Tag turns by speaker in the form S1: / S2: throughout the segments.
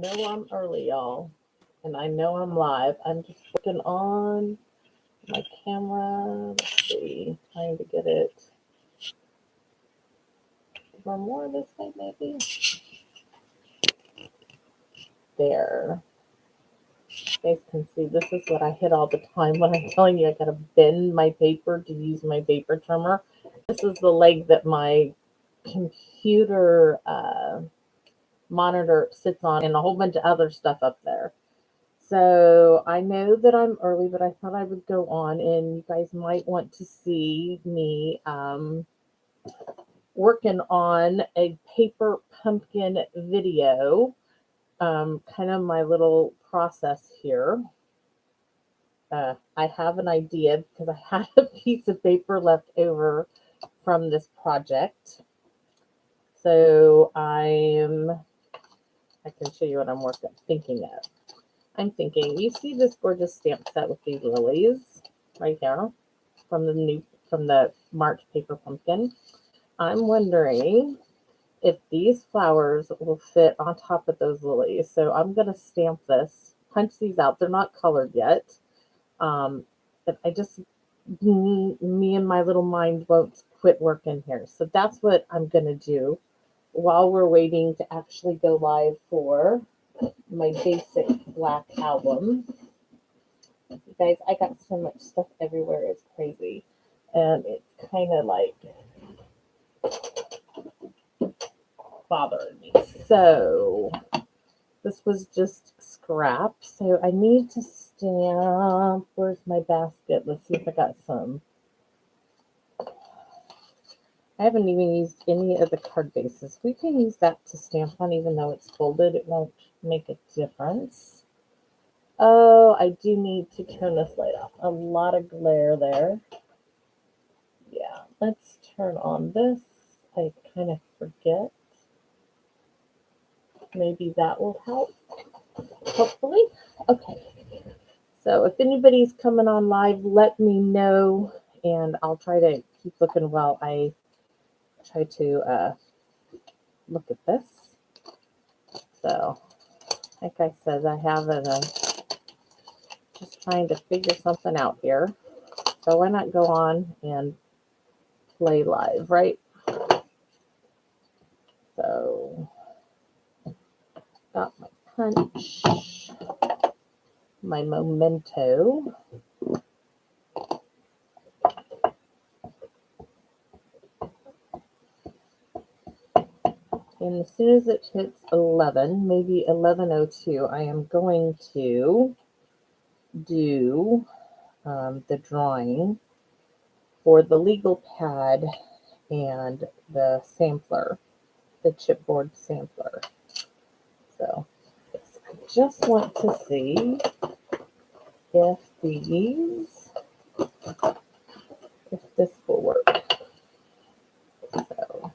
S1: know I'm early, y'all, and I know I'm live. I'm just working on my camera. Let's see, trying to get it for more this way, maybe. There. You guys can see this is what I hit all the time when I'm telling you I gotta bend my paper to use my paper trimmer. This is the leg that my computer monitor sits on, and a whole bunch of other stuff up there. So I know that I'm early, but I thought I would go on, and you guys might want to see me working on a paper pumpkin video, kind of my little process here. I have an idea because I had a piece of paper left over from this project. So I can show you what I'm thinking of. I'm thinking, you see this gorgeous stamp set with these lilies right here from the March paper pumpkin. I'm wondering if these flowers will fit on top of those lilies. So I'm going to stamp this, punch these out. They're not colored yet. But me and my little mind won't quit working here. So that's what I'm going to do while we're waiting to actually go live for my basic black album. You guys, I got so much stuff everywhere, it's crazy. And it's kind of like bothering me. So this was just scrap. So I need to stamp. Where's my basket? Let's see if I got some. I haven't even used any of the card bases. We can use that to stamp on, even though it's folded. It won't make a difference. Oh, I do need to turn this light off. A lot of glare there. Yeah, let's turn on this. I kind of forget. Maybe that will help. Hopefully. Okay. So if anybody's coming on live, let me know, and I'll try to keep looking while I try to look at this. So, like I said, I have just trying to figure something out here. So why not go on and play live, right? So, got my punch, my memento. And as soon as it hits 11, maybe 11:02, I am going to do the drawing for the legal pad and the sampler, the chipboard sampler. So I just want to see if this will work. So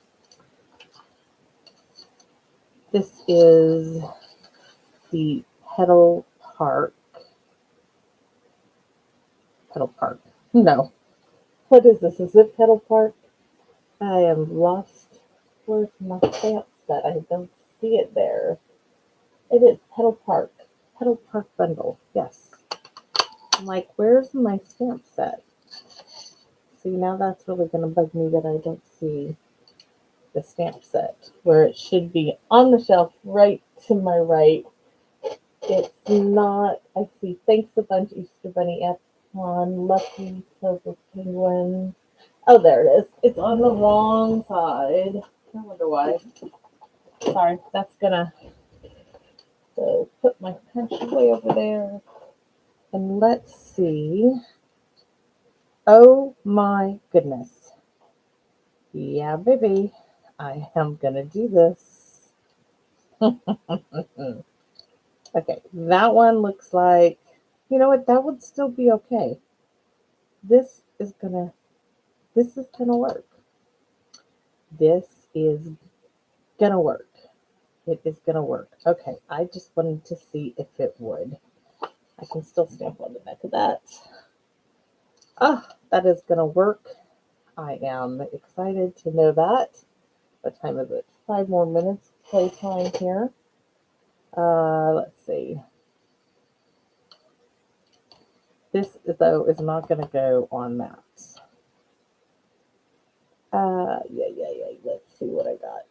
S1: this is the Petal Park. No. What is this? Is it Petal Park? I am lost. Where's my stamp set? I don't see it there. It is Petal Park. Petal Park bundle. Yes. I'm like, where's my stamp set? See, now that's really going to bug me that I don't see the stamp set where it should be on the shelf right to my right. It's not. I see. Thanks a bunch, Easter Bunny F. On Lucky Silver Penguin. Oh, there it is. It's on the wrong side. I wonder why. Sorry, that's gonna. So put my punch way over there. And let's see. Oh my goodness. Yeah, baby. I am gonna do this. Okay, that one looks like, you know what, that would still be okay. This is gonna work. This is gonna work. It is gonna work. Okay, I just wanted to see if it would. I can still stamp on the back of that. Ah, that is gonna work. I am excited to know that. What time is it? 5 more minutes playtime here. though, is not going to go on that. Yeah. Let's see what I got.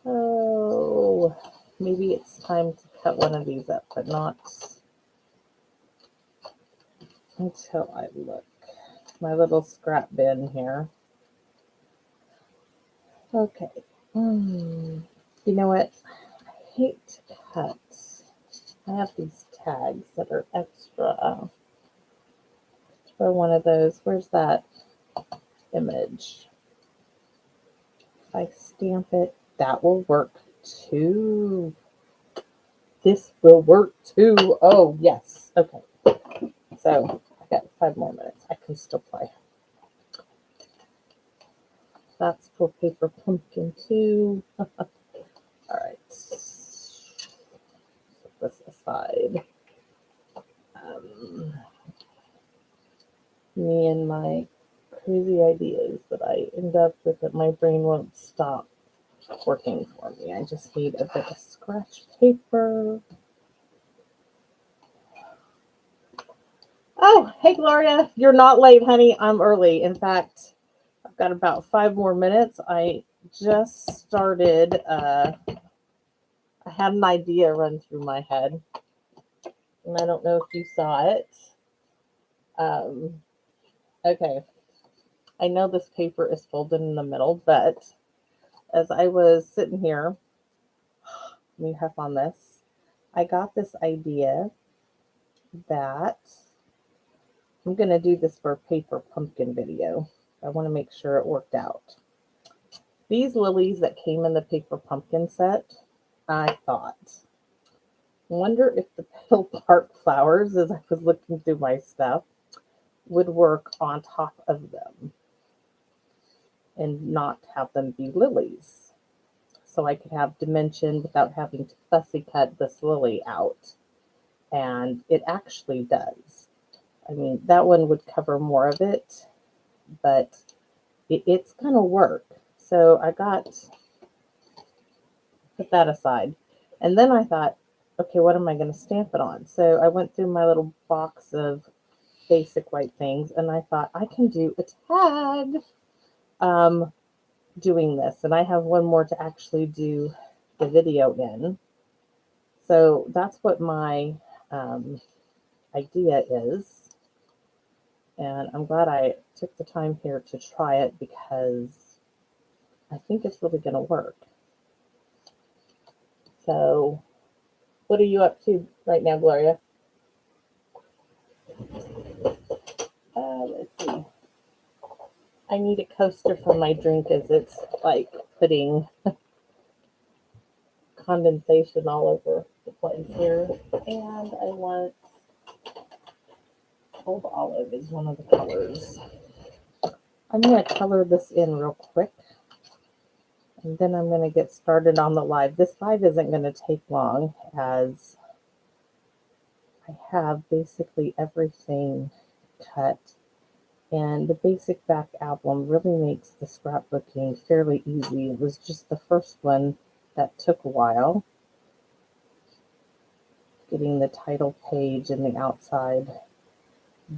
S1: Oh, maybe it's time to cut one of these up, but not until I look. My little scrap bin here. Okay. You know what? I hate to cut. I have these tags that are extra. For one of those. Where's that image? If I stamp it, that will work too. This will work too. Oh, yes. Okay. So I got 5 more minutes. I can still play. That's for paper pumpkin too. All right. Set this aside. Me and my crazy ideas that I end up with that my brain won't stop working for me. I just need a bit of scratch paper. Oh, hey Gloria, you're not late, honey. I'm early. In fact, I've got about 5 more minutes. I just started, I had an idea run through my head, and I don't know if you saw it. Okay, I know this paper is folded in the middle, but as I was sitting here, let me huff on this, I got this idea that I'm going to do this for a paper pumpkin video. I want to make sure it worked out. These lilies that came in the paper pumpkin set, I thought, wonder if the petal park flowers, as I was looking through my stuff, would work on top of them and not have them be lilies. So I could have dimension without having to fussy cut this lily out. And it actually does. I mean, that one would cover more of it, but it's going to work. So I put that aside. And then I thought, okay, what am I going to stamp it on? So I went through my little box of basic white things, and I thought I can do a tag doing this. And I have one more to actually do the video in. So that's what my idea is. And I'm glad I took the time here to try it because I think it's really going to work. So, what are you up to right now, Gloria? Let's see. I need a coaster for my drink as it's like putting condensation all over the place here. And I want Old Olive is one of the colors. I'm going to color this in real quick. And then I'm going to get started on the live. This live isn't going to take long as I have basically everything cut. And the basic back album really makes the scrapbooking fairly easy. It was just the first one that took a while. Getting the title page and the outside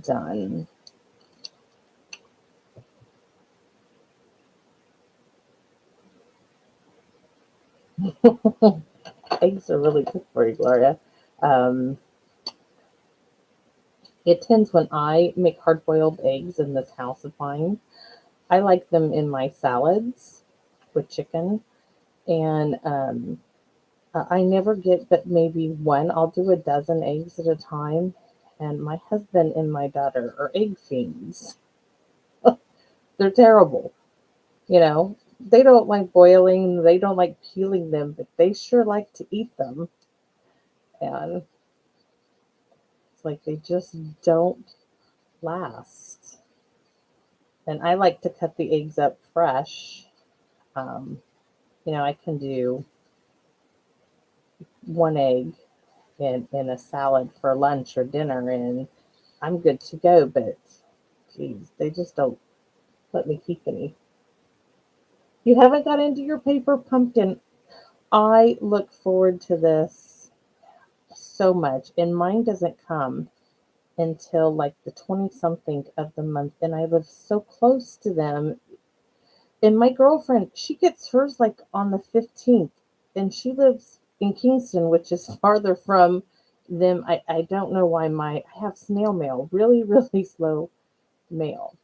S1: done. Eggs are really good for you, Gloria. It tends when I make hard-boiled eggs in this house of mine, I like them in my salads with chicken. And I never get but maybe one. I'll do a dozen eggs at a time. And my husband and my daughter are egg fiends. They're terrible. You know, they don't like boiling, they don't like peeling them, but they sure like to eat them. And it's like they just don't last. And I like to cut the eggs up fresh. I can do 1 egg in a salad for lunch or dinner, and I'm good to go. But, geez, they just don't let me keep any. You haven't got into your paper pumpkin. I look forward to this so much, and mine doesn't come until like the 20 something of the month, and I live so close to them. And my girlfriend, she gets hers like on the 15th, and she lives in Kingston, which is farther from them. I don't know why I have snail mail, really, really slow mail.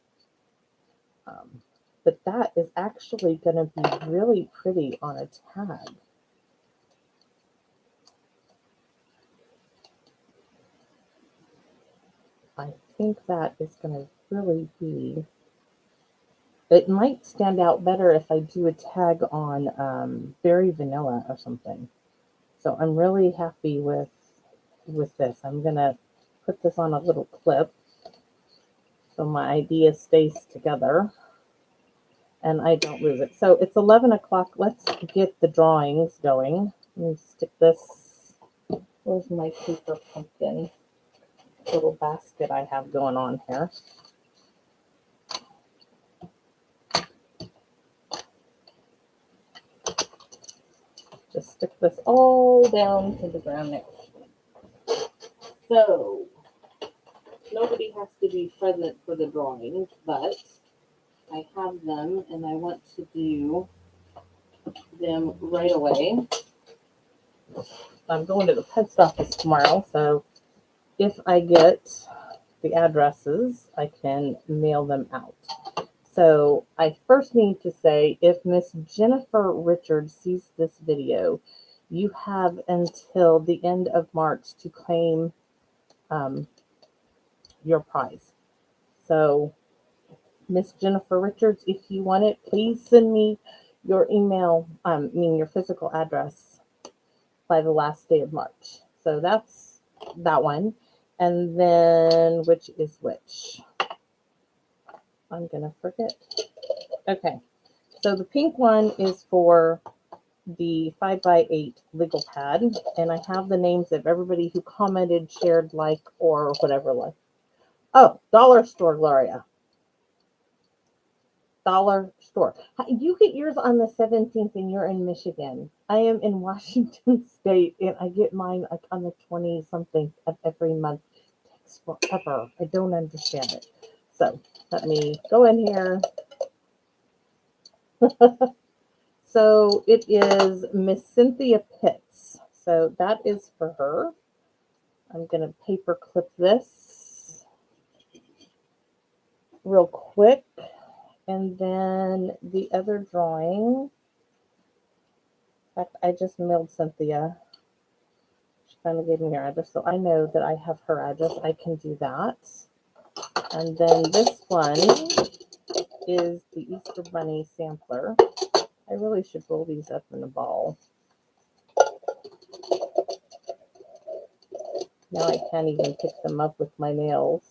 S1: Um, but that is actually going to be really pretty on a tag. I think that is going to really be. It might stand out better if I do a tag on berry vanilla or something. So I'm really happy with this. I'm gonna put this on a little clip so my idea stays together and I don't lose it. So it's 11 o'clock. Let's get the drawings going. Let me stick this. Where's my paper pumpkin little basket I have going on here? Just stick this all down to the ground next. So nobody has to be present for the drawings, but I have them and I want to do them right away. I'm going to the post office tomorrow, so if I get the addresses, I can mail them out. So I first need to say, if Miss Jennifer Richards sees this video, you have until the end of March to claim your prize. So Miss Jennifer Richards, if you want it, please send me your email, your physical address by the last day of March. So that's that one. And then which is which? I'm going to forget. Okay. So the pink one is for the 5x8 legal pad. And I have the names of everybody who commented, shared, like, or whatever. Like, oh, Dollar Store, Gloria. Dollar Store. You get yours on the 17th and you're in Michigan. I am in Washington State and I get mine like on the 20 something of every month. It takes forever. I don't understand it. So let me go in here. So it is Miss Cynthia Pitts. So that is for her. I'm going to paper clip this real quick. And then the other drawing, in fact, I just mailed Cynthia. She finally gave me her address, so I know that I have her address. I can do that. And then this one is the Easter Bunny sampler. I really should roll these up in a ball. Now I can't even pick them up with my nails.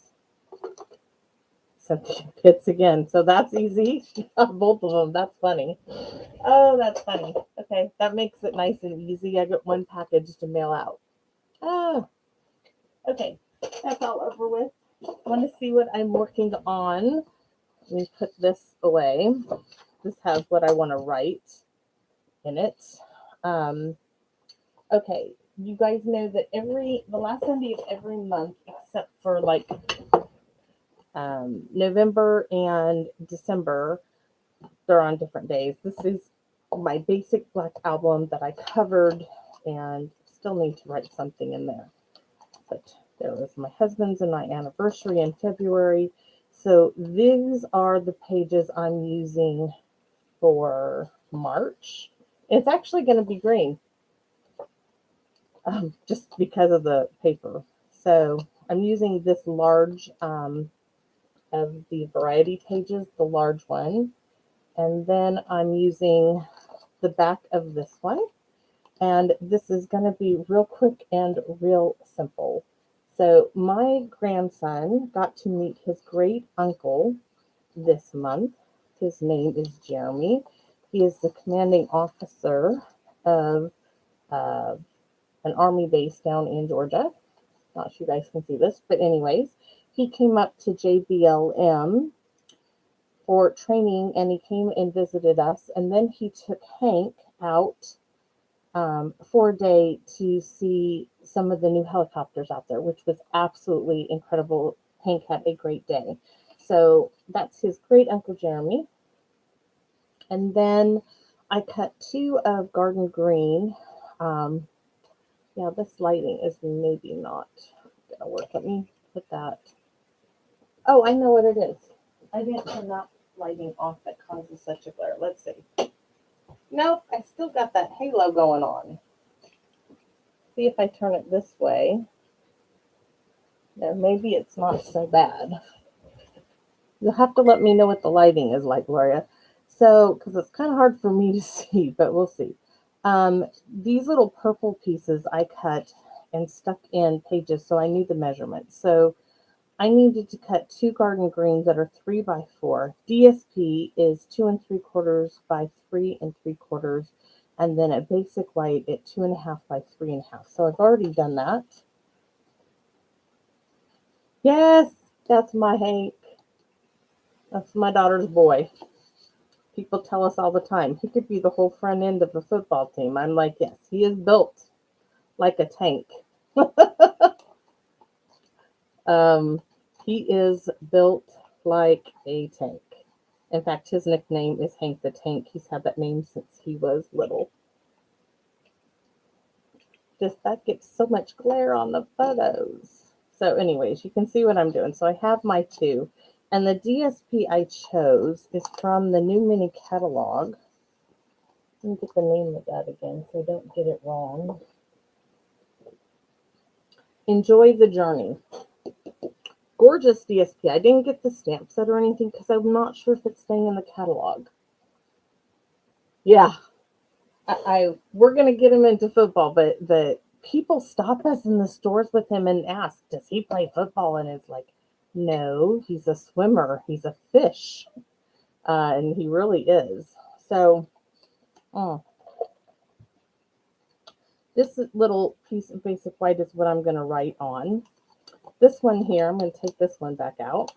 S1: Cynthia Pitts again. So that's easy. Both of them. That's funny. Oh, that's funny. Okay, that makes it nice and easy. I got one package to mail out. Oh, okay. That's all over with. Want to see what I'm working on? Let me put this away. This has what I want to write in it. Okay, you guys know that the last Sunday of every month, except for like November and December, they're on different days. This is my basic black album that I covered and still need to write something in there. But there was my husband's and my anniversary in February. So these are the pages I'm using for March. It's actually going to be green, just because of the paper. So I'm using this large of the variety pages, the large one. And then I'm using the back of this one. And this is going to be real quick and real simple. So my grandson got to meet his great uncle this month. His name is Jeremy. He is the commanding officer of an army base down in Georgia. Not sure you guys can see this, but anyways, he came up to JBLM for training and he came and visited us. And then he took Hank out for a day to see some of the new helicopters out there, which was absolutely incredible. Hank had a great day. So that's his great Uncle Jeremy. And then I cut 2 of Garden Green. Um, yeah, this lighting is maybe not going to work. Let me put that. Oh, I know what it is. I didn't turn that lighting off that causes such a glare. Let's see. Nope, I still got that halo going on. See if I turn it this way. There, maybe it's not so bad. You'll have to let me know what the lighting is like, Gloria. So, because it's kind of hard for me to see, but we'll see. These little purple pieces I cut and stuck in pages so I knew the measurements. So I needed to cut 2 garden greens that are 3 by 4. DSP is 2 3/4 by 3 3/4, and then a basic white at 2.5 by 3.5. So I've already done that. Yes, that's my Hank. That's my daughter's boy. People tell us all the time, he could be the whole front end of a football team. I'm like, yes, he is built like a tank. um, he is built like a tank. In fact, his nickname is Hank the Tank. He's had that name since he was little. Just that gets so much glare on the photos. So anyways, you can see what I'm doing. So I have my 2. And the DSP I chose is from the new mini catalog. Let me get the name of that again so I don't get it wrong. Enjoy the Journey. Gorgeous DSP. I didn't get the stamp set or anything because I'm not sure if it's staying in the catalog. Yeah, we're gonna get him into football, but the people stop us in the stores with him and ask, "Does he play football?" And it's like, no, he's a swimmer. He's a fish, and he really is. So, this little piece of basic white is what I'm gonna write on. This one here, I'm going to take this one back out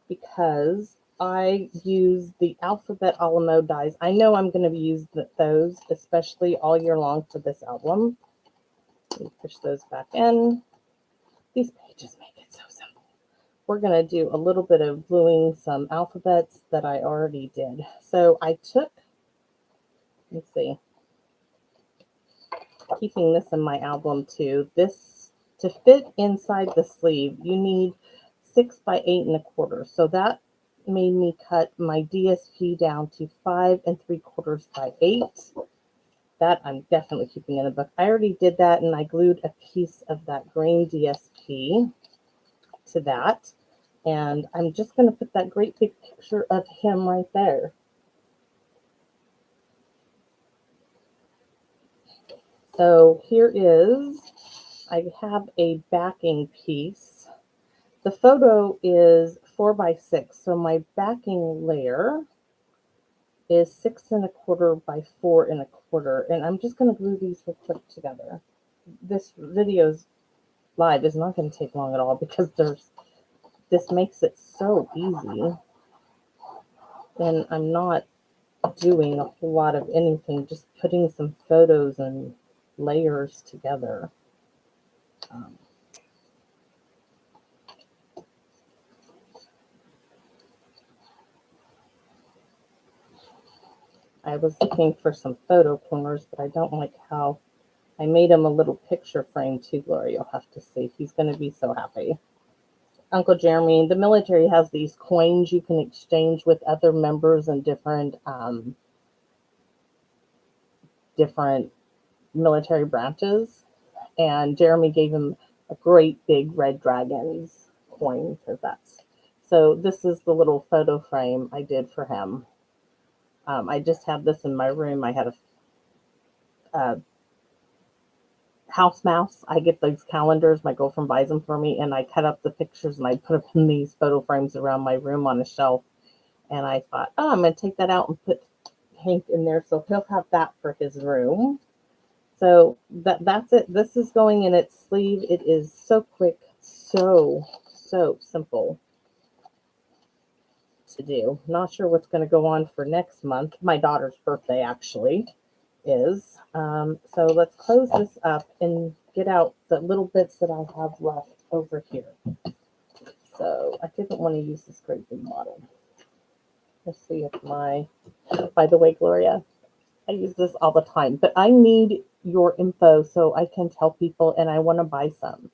S1: because I use the Alphabet Alamo dies. I know I'm going to use those, especially all year long for this album. Let me push those back in. These pages make it so simple. We're going to do a little bit of gluing some alphabets that I already did. So I took, let's see, keeping this in my album too. This, to fit inside the sleeve, you need 6 by 8 1/4. So that made me cut my DSP down to 5 3/4 by 8. That I'm definitely keeping in the book. I already did that, and I glued a piece of that green DSP to that. And I'm just going to put that great big picture of him right there. So here is, I have a backing piece. The photo is 4 by 6, so my backing layer is 6 1/4 by 4 1/4, and I'm just going to glue these real quick together. This video's live is not going to take long at all because this makes it so easy, and I'm not doing a whole lot of anything, just putting some photos and layers together. I was looking for some photo corners, but I don't like how I made him a little picture frame too, Gloria. You'll have to see. He's going to be so happy. Uncle Jeremy, the military has these coins you can exchange with other members and different military branches. And Jeremy gave him a great big red dragon's coin because that's. So this is the little photo frame I did for him. I just have this in my room. I had a house mouse. I get those calendars. My girlfriend buys them for me, and I cut up the pictures and I put them in these photo frames around my room on a shelf. And I thought, oh, I'm going to take that out and put Hank in there, so he'll have that for his room. So that's it. This is going in its sleeve. It is so quick, so simple to do. Not sure what's going to go on for next month. My daughter's birthday, actually. is. So let's close this up and get out the little bits that I have left over here. So I didn't want to use this great big bottle. Let's see if by the way, Gloria, I use this all the time, but I need your info so I can tell people and I want to buy some.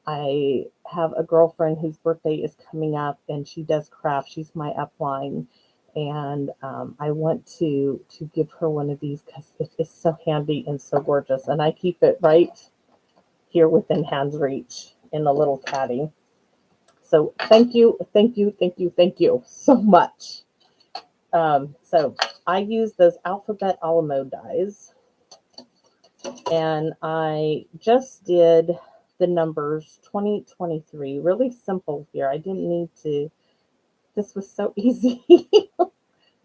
S1: I have a girlfriend whose birthday is coming up and she does craft. She's my upline. And I want to give her one of these because it is so handy and so gorgeous. And I keep it right here within hand's reach in a little caddy. So thank you so much. So I use those Alphabet Alamo dies. And I just did the numbers 2023. Really simple here. I didn't need to. This was so easy.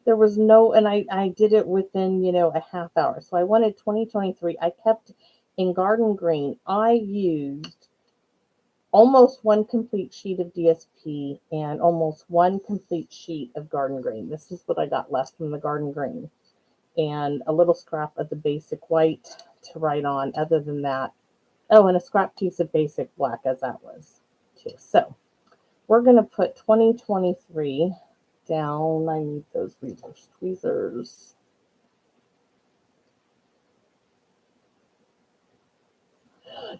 S1: There was no, and I did it within, a half hour. So I wanted 2023. I kept in Garden Green. I used almost one complete sheet of DSP and almost one complete sheet of Garden Green. This is what I got left from the Garden Green. And a little scrap of the basic white to write on. Other than that, oh, and a scrap piece of basic black as that was too. So we're going to put 2023 down. I need those reverse tweezers.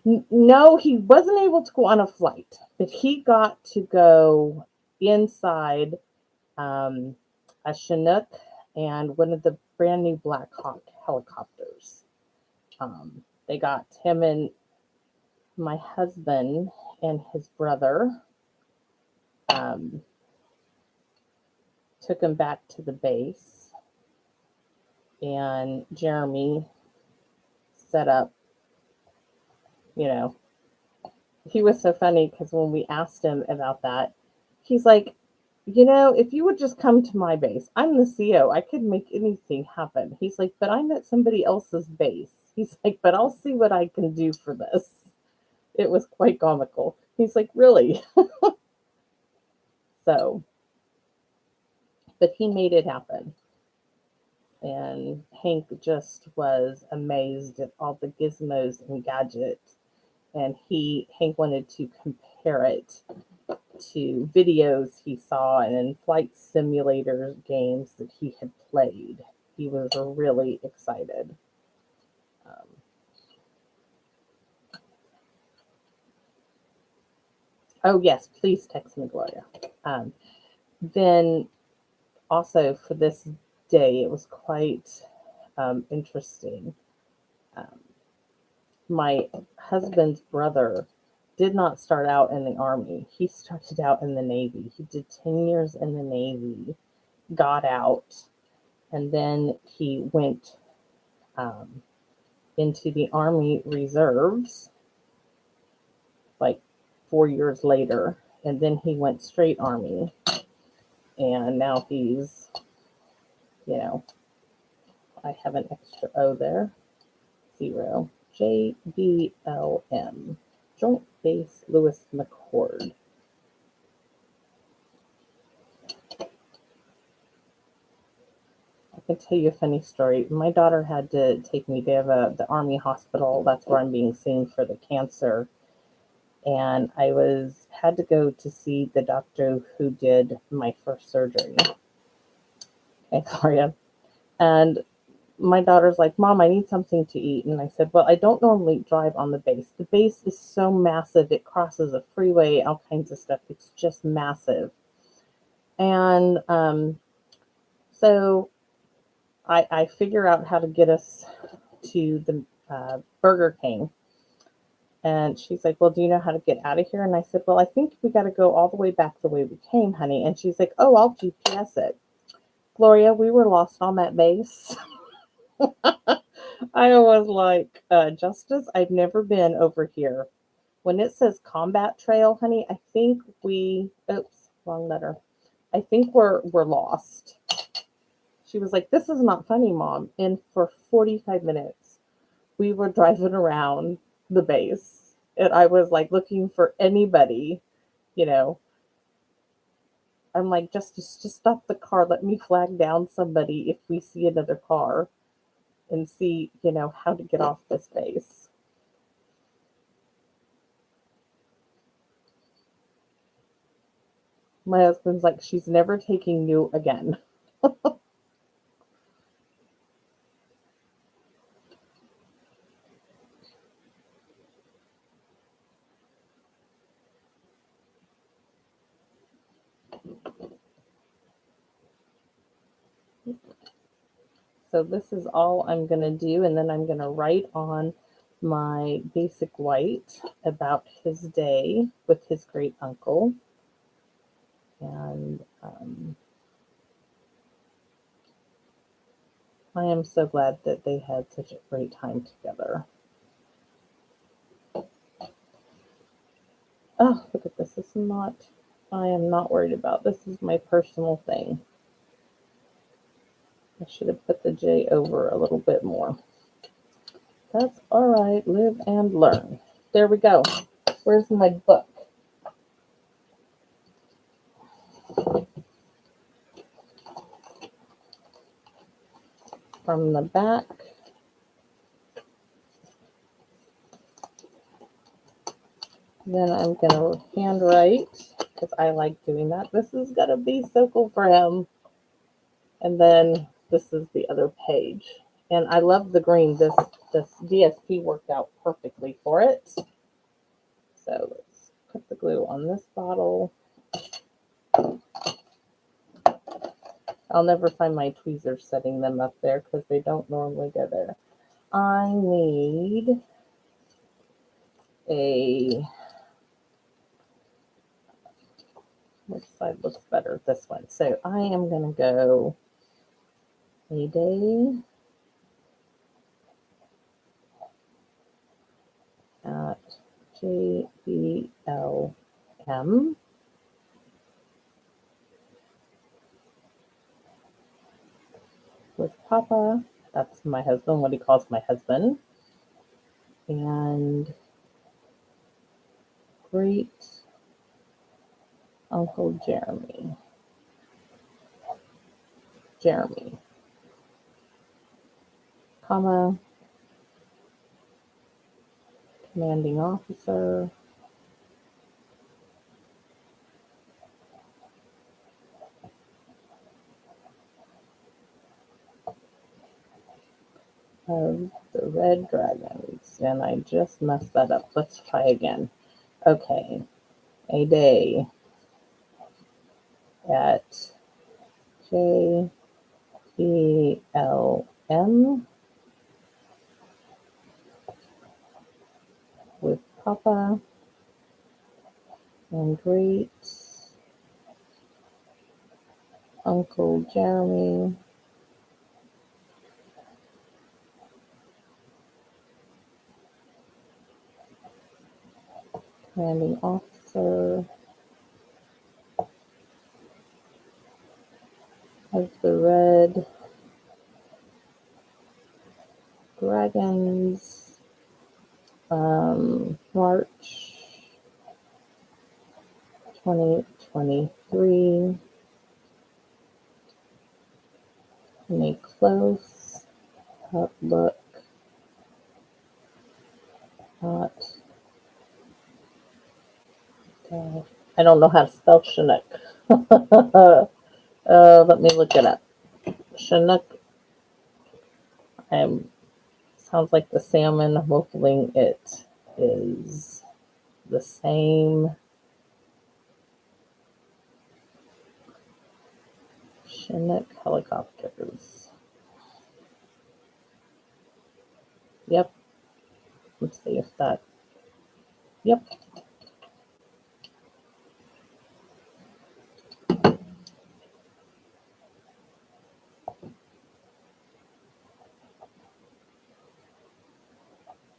S1: No, he wasn't able to go on a flight, but he got to go inside a Chinook and one of the brand new Black Hawk helicopters. They got him and my husband and his brother took him back to the base, and Jeremy set up, he was so funny because when we asked him about that, he's like, if you would just come to my base, I'm the CEO. I could make anything happen. He's like, but I'm at somebody else's base. He's like, but I'll see what I can do for this. It was quite comical. He's like, really? So, but he made it happen. And Hank just was amazed at all the gizmos and gadgets. And Hank wanted to compare it to videos he saw and in flight simulator games that he had played. He was really excited. Oh, yes, please text me, Gloria. Then also for this day, it was quite interesting. My husband's brother did not start out in the Army. He started out in the Navy. He did 10 years in the Navy, got out, and then he went into the Army Reserves like 4 years later, and then he went straight Army. And now he's, I have an extra O there, 0, JBLM, Joint Base Lewis McChord. I can tell you a funny story. My daughter had to take me to the Army hospital. That's where I'm being seen for the cancer. And I had to go to see the doctor who did my first surgery. Okay, Gloria. And my daughter's like, Mom, I need something to eat. And I said, well, I don't normally drive on the base. The base is so massive. It crosses a freeway, all kinds of stuff. It's just massive. And so I figure out how to get us to the Burger King. And she's like, well, do you know how to get out of here? And I said, well, I think we got to go all the way back the way we came, honey. And she's like, oh, I'll GPS it. Gloria, we were lost on that base. I was like, Justice, I've never been over here. When it says combat trail, honey, I think wrong letter. I think we're lost. She was like, this is not funny, Mom. And for 45 minutes, we were driving around the base. And I was like looking for anybody, I'm like, just stop the car. Let me flag down somebody if we see another car. and see, how to get off this base. My husband's like, she's never taking you again. So this is all I'm going to do, and then I'm going to write on my basic white about his day with his great uncle. And I am so glad that they had such a great time together. Oh, look at this. I am not worried about. This is my personal thing. I should have put the J over a little bit more. That's all right. Live and learn. There we go. Where's my book? From the back. Then I'm going to handwrite because I like doing that. This is going to be so cool for him. And then this is the other page. And I love the green. This DSP worked out perfectly for it. So let's put the glue on this bottle. I'll never find my tweezers setting them up there because they don't normally go there. I need which side looks better? This one. So I am going to go a day at JBLM. With Papa. That's my husband, what he calls my husband. And great Uncle Jeremy. Comma, commanding officer. Of the Red Dragons. And I just messed that up. Let's try again. Okay. A day at JBLM with Papa and great Uncle Jeremy. Commanding officer of the Red Dragons, March 2023. And a close up look at I don't know how to spell Chinook. Let me look it up. Chinook. Sounds like the salmon. Hopefully it is the same. Chinook helicopters. Yep. Let's see if that. Yep.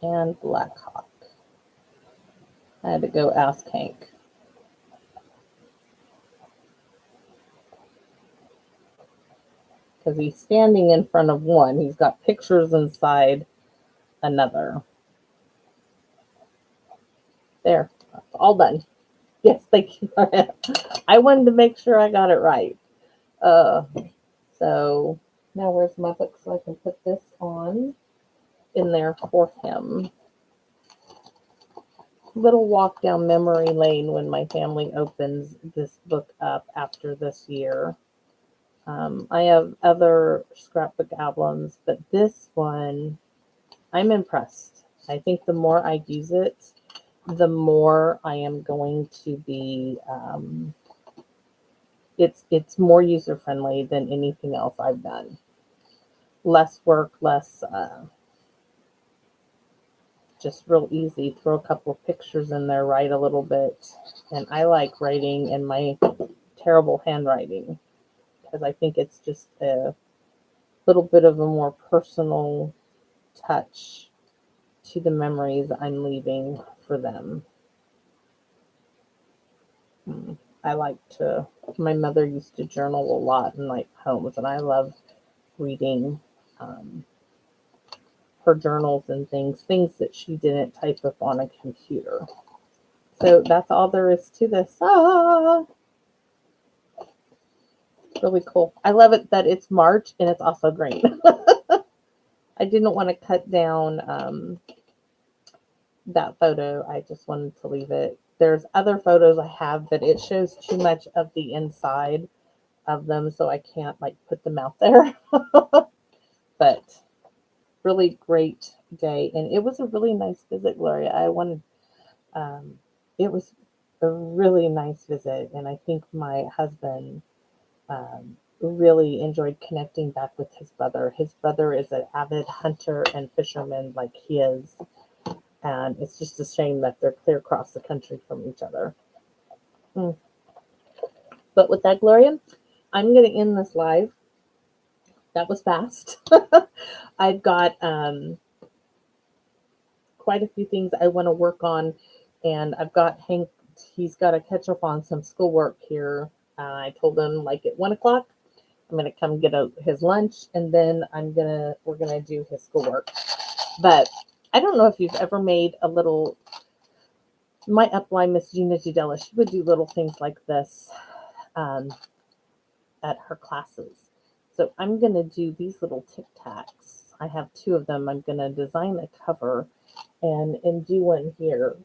S1: And Black Hawk. I had to go ask Hank. Because he's standing in front of one. He's got pictures inside another. There. All done. Yes, thank you. I wanted to make sure I got it right. So Now where's my book so I can put this on in there for him? Little walk down memory lane when my family opens this book up after this year. I have other scrapbook albums, but this one, I'm impressed. I think the more I use it, the more I am going to be. It's more user friendly than anything else I've done. Less work, less just real easy. Throw a couple of pictures in there, write a little bit, and I like writing in my terrible handwriting because I think it's just a little bit of a more personal touch to the memories I'm leaving for them. I like to, my mother used to journal a lot in like poems, and I love reading her journals and things that she didn't type up on a computer. So that's all there is to this. Really cool. I love it that it's March and it's also green. I didn't want to cut down that photo. I just wanted to leave it. There's other photos I have, but it shows too much of the inside of them, so I can't like put them out there. But really great day, and it was a really nice visit, Gloria. It was a really nice visit, and I think my husband really enjoyed connecting back with his brother. His brother is an avid hunter and fisherman like he is, and it's just a shame that they're clear across the country from each other. But with that, Gloria, I'm going to end this live. That was fast. I've got quite a few things I want to work on, and I've got Hank. He's got to catch up on some schoolwork here. I told him like at 1 o'clock, I'm gonna come get his lunch, and then we're gonna do his schoolwork. But I don't know if you've ever made a little. My upline, Miss Gina Gidella, she would do little things like this at her classes. So I'm gonna do these little tic tacs. I have 2 of them. I'm gonna design a cover and do one here.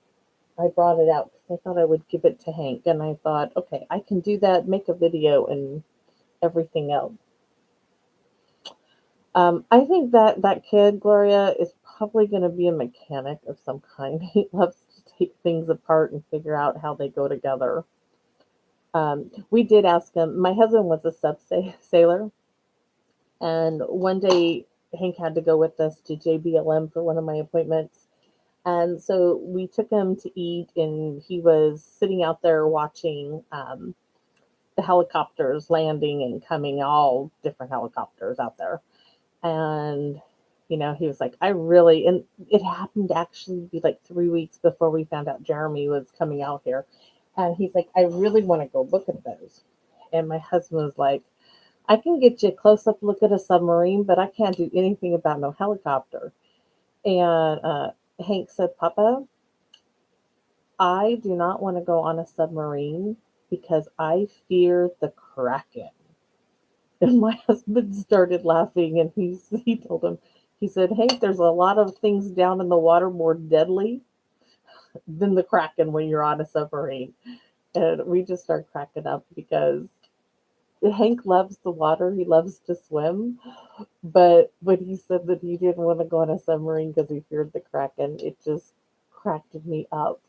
S1: I brought it out because I thought I would give it to Hank, and I thought, okay, I can do that, make a video, and everything else. I think that kid, Gloria, is probably going to be a mechanic of some kind. He loves to take things apart and figure out how they go together. We did ask him. My husband was a sub sailor, and one day Hank had to go with us to JBLM for one of my appointments. And so we took him to eat, and he was sitting out there watching the helicopters landing and coming, all different helicopters out there. And, he was like, and it happened to actually be like 3 weeks before we found out Jeremy was coming out here. And he's like, I really want to go look at those. And my husband was like, I can get you a close up look at a submarine, but I can't do anything about no helicopter. And Hank said, Papa, I do not want to go on a submarine because I fear the Kraken. And my husband started laughing, and he told him, he said, Hank, there's a lot of things down in the water more deadly than the Kraken when you're on a submarine. And we just started cracking up because Hank loves the water. He loves to swim. But when he said that he didn't want to go on a submarine because he feared the Kraken, it just cracked me up.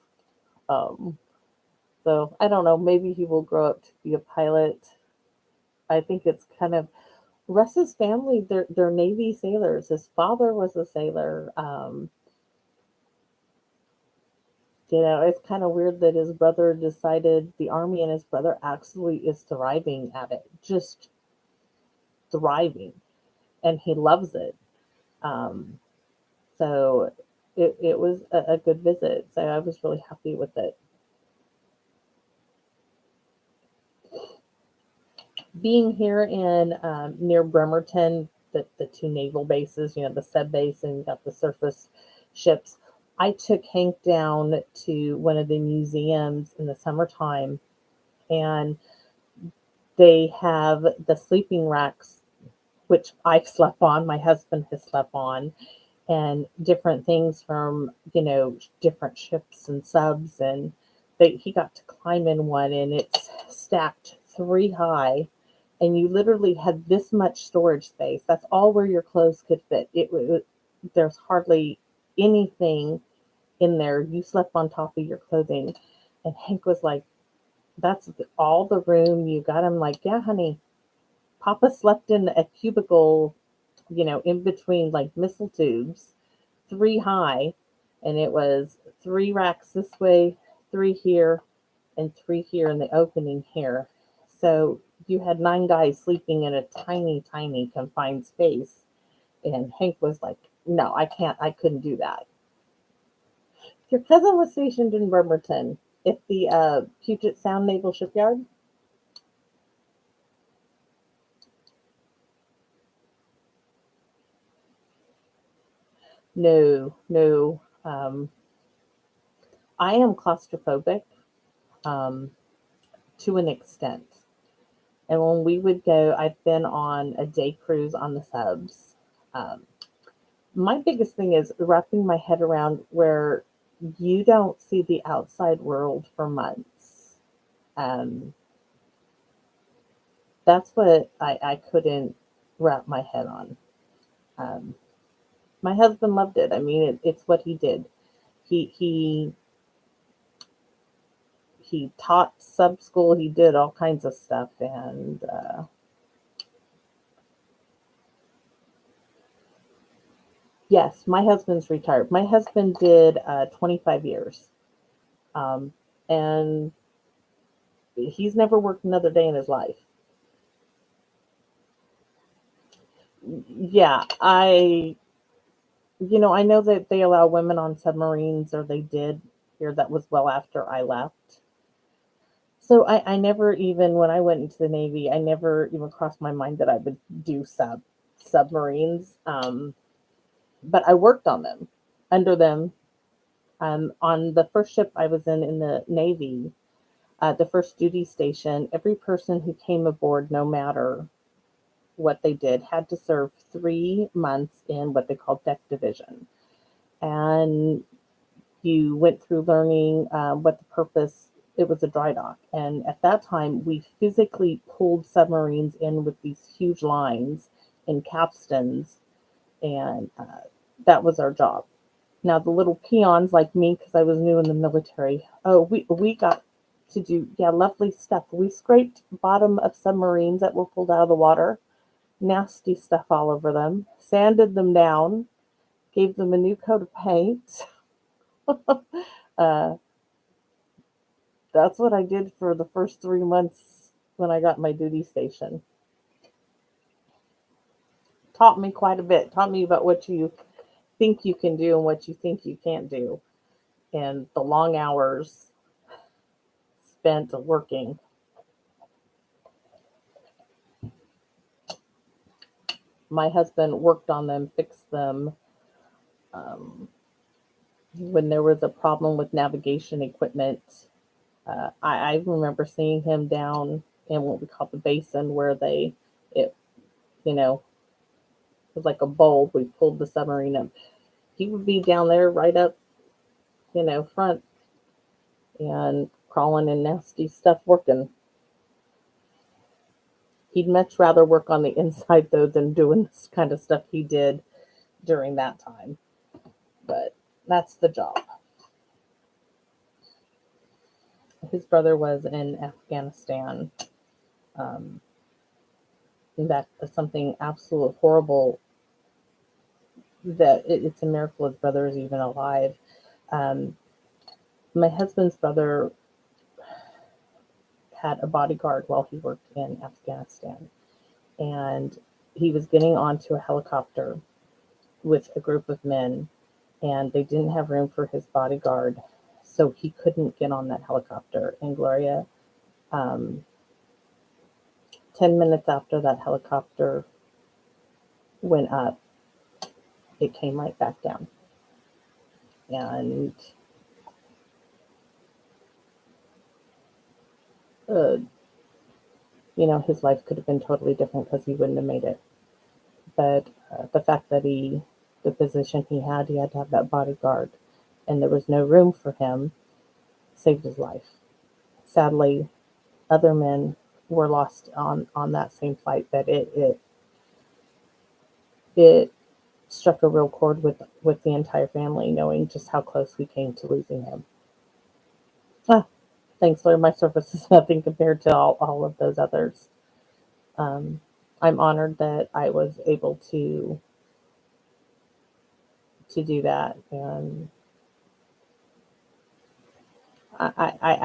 S1: So I don't know. Maybe he will grow up to be a pilot. I think it's kind of Russ's family. They're Navy sailors. His father was a sailor. It's kind of weird that his brother decided the Army, and his brother actually is thriving at it, just thriving, and he loves it. So it was a good visit. So I was really happy with it. Being here in near Bremerton, the 2 naval bases, the sub base, and you got the surface ships. I took Hank down to one of the museums in the summertime, and they have the sleeping racks which I've slept on, my husband has slept on, and different things from, different ships and subs. And he got to climb in one, and it's stacked three high, and you literally had this much storage space. That's all where your clothes could fit. There's hardly anything in there. You slept on top of your clothing. And Hank was like, that's all the room you got? I'm like, yeah, honey. Papa slept in a cubicle, in between like missile tubes, three high, and it was three racks this way, three here, and three here in the opening here. So you had nine guys sleeping in a tiny, tiny confined space. And Hank was like, no, I can't, I couldn't do that. Your cousin was stationed in Bremerton at the Puget Sound Naval Shipyard. No, no. I am claustrophobic to an extent. And when we would go, I've been on a day cruise on the subs. Um, my biggest thing is wrapping my head around where you don't see the outside world for months. Um, that's what I couldn't wrap my head on. Um, my husband loved it. I mean, it's what he did. He he taught sub school. He did all kinds of stuff, and yes, my husband's retired. My husband did 25 years, um, and he's never worked another day in his life. Yeah, I know that they allow women on submarines, or they did here. That was well after I left. So I never even, when I went into the Navy, I never even crossed my mind that I would do submarines. But I worked on them, under them. On the first ship I was in the Navy, the first duty station, every person who came aboard, no matter what they did, had to serve 3 months in what they call deck division. And you went through learning what the purpose. It was a dry dock, and at that time we physically pulled submarines in with these huge lines and capstans, and that was our job. Now the little peons like me, because I was new in the military, oh, we got to do, yeah, lovely stuff. We scraped bottom of submarines that were pulled out of the water, nasty stuff all over them, sanded them down, gave them a new coat of paint. uh, that's what I did for the first 3 months when I got my duty station. Taught me quite a bit. Taught me about what you think you can do and what you think you can't do, and the long hours spent working. My husband worked on them, fixed them. Um, when there was a problem with navigation equipment, I remember seeing him down in what we call the basin, where it, you know, was like a bowl. We pulled the submarine up. He would be down there right up, front, and crawling in nasty stuff working. He'd much rather work on the inside, though, than doing this kind of stuff he did during that time. But that's the job. His brother was in Afghanistan. Um, that's something absolute horrible, that it's a miracle his brother is even alive. Um, my husband's brother had a bodyguard while he worked in Afghanistan, and he was getting onto a helicopter with a group of men, and they didn't have room for his bodyguard, so he couldn't get on that helicopter. And Gloria, um, 10 minutes after that helicopter went up, it came right back down. And his life could have been totally different because he wouldn't have made it. But the fact that the position he had to have that bodyguard, and there was no room for him, saved his life. Sadly, other men were lost on that same flight. But it struck a real chord with the entire family, knowing just how close we came to losing him. Ah, thanks, Lord. My service is nothing compared to all of those others. Um, I'm honored that I was able to do that, and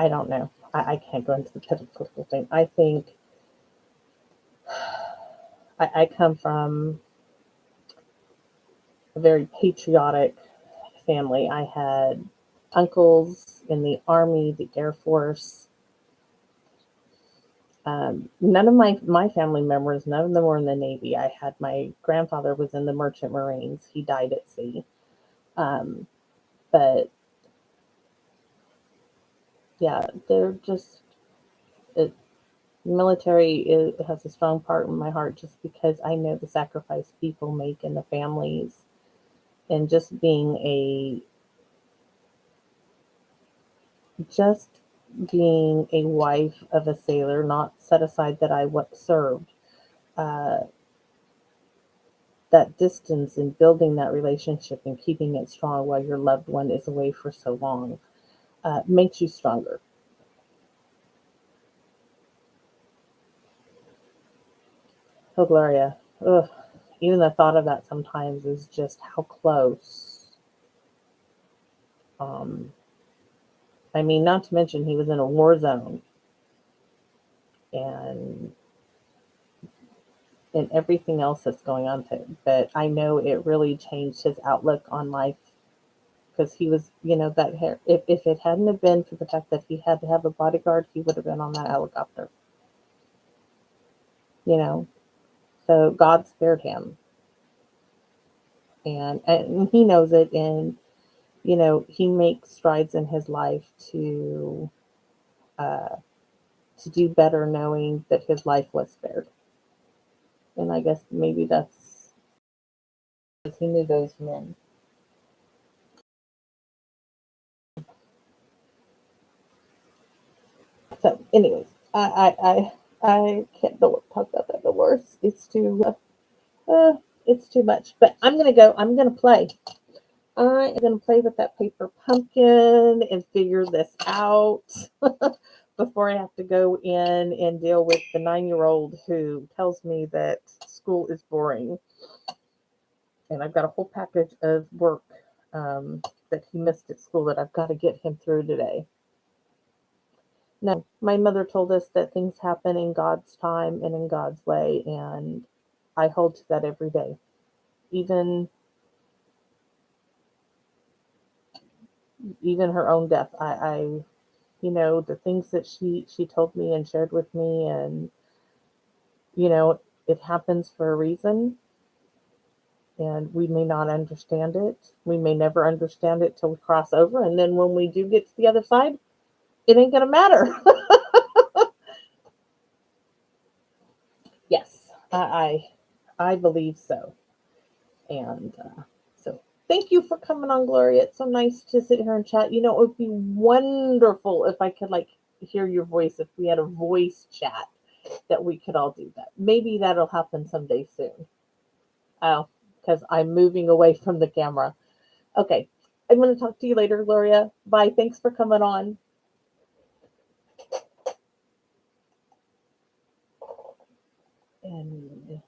S1: I don't know. I can't go into the political thing. I think I come from a very patriotic family. I had uncles in the Army, the Air Force. None of my family members, none of them were in the Navy. I had my grandfather was in the Merchant Marines. He died at sea. Um, but yeah, they're just it, has a strong part in my heart just because I know the sacrifice people make in the families, and just being a wife of a sailor, not set aside that I served. Uh, that distance and building that relationship and keeping it strong while your loved one is away for so long makes you stronger. Oh, Gloria. Ugh. Even the thought of that sometimes is just how close. Um, I mean, not to mention he was in a war zone, and everything else that's going on. But I know it really changed his outlook on life because he was, that hair. If it hadn't have been for the fact that he had to have a bodyguard, he would have been on that helicopter. You know, so God spared him, and he knows it, and he makes strides in his life uh, to do better, knowing that his life was spared. And I guess maybe that's because he knew those men. So, anyways, I can't talk about that no more. Uh, it's too much. But I'm gonna go. I'm gonna play. I am gonna play with that paper pumpkin and figure this out before I have to go in and deal with the 9-year-old who tells me that school is boring. And I've got a whole package of work that he missed at school that I've got to get him through today. No, my mother told us that things happen in God's time and in God's way, and I hold to that every day. Even her own death, I the things that she told me and shared with me, and it happens for a reason, and we may not understand it. We may never understand it till we cross over, and then when we do get to the other side, it ain't gonna matter. Yes, I believe so. And so thank you for coming on, Gloria. It's so nice to sit here and chat. It would be wonderful if I could hear your voice, if we had a voice chat that we could all do that. Maybe that'll happen someday soon. Oh, because I'm moving away from the camera. Okay. I'm going to talk to you later, Gloria. Bye. Thanks for coming on. And